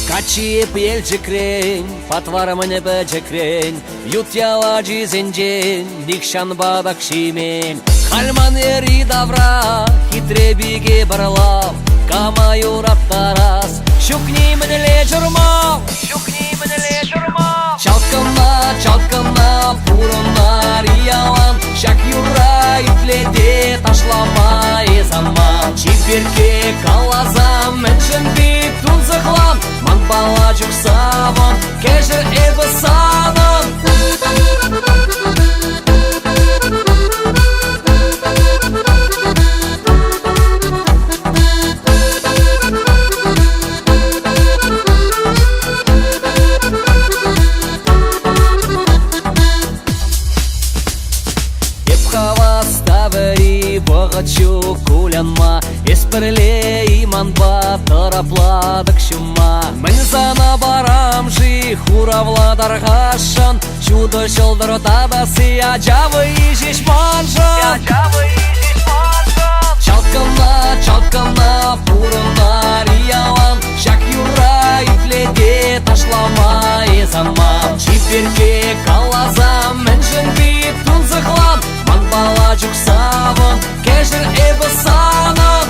Качип елжікрен, патварымыны бәжікрен, ютяла жизенжен, дикшан бадак шимен. Хальман ери давра, хитребиге барлав, кама юрап тарас, шукни мініле жұрмау, Чалкына, пурынар иялан, шак юра ипледе ташламай заман. Чиперке калазам, мәншін бит тунзықлам, ман бала жүксаван, кәжір әбі санын. Бағачу кулянма, еспірле иманба тарапладық шума. Мен зана барам жи, хуравладар ғашын, чудо шылдыр табасы, ажавы ижеш манжын. Чалкына, пурынар иялан, шак юра ипледе ташламай заман. Чиперке калазам, мәншін бит тунзықлам, ман бала жүксавын, кәжір әбі санын.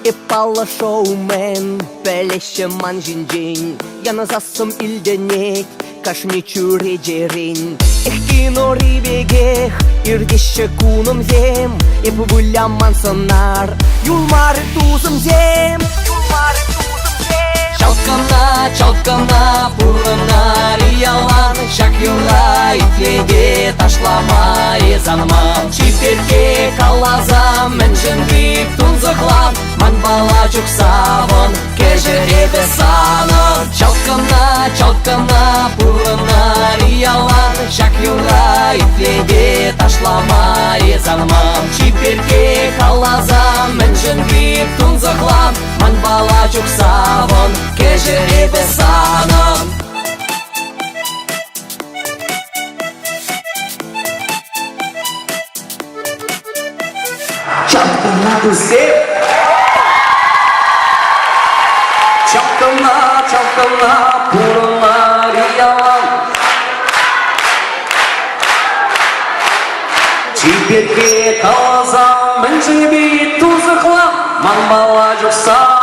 Ипалла шоумен, пелеше манжин-джин, яна засым илденек, кашми чуре жерин. Кино рибегех, ирдеше куным зем, епу буляман сынар, юлмары тузым зем. Чалкына, пурынар иялан, шак юра итлеге ташламай заман. Чиперке калазам, мәншін бит тунзықлам, ман бала жүксавын, кәжір әбі санын. Чалкына, пурынар иялан, шак юра итлеге ташламай заман. Чиперке калазам, мәншін бит тунзықлам, ман бала жүксавын, кәжір әбі санын. Чалкына күзеп, Чалкына, пурынар иялан, чиперке калазам, мәншін бит тунзықлам, ман бала жүксавын.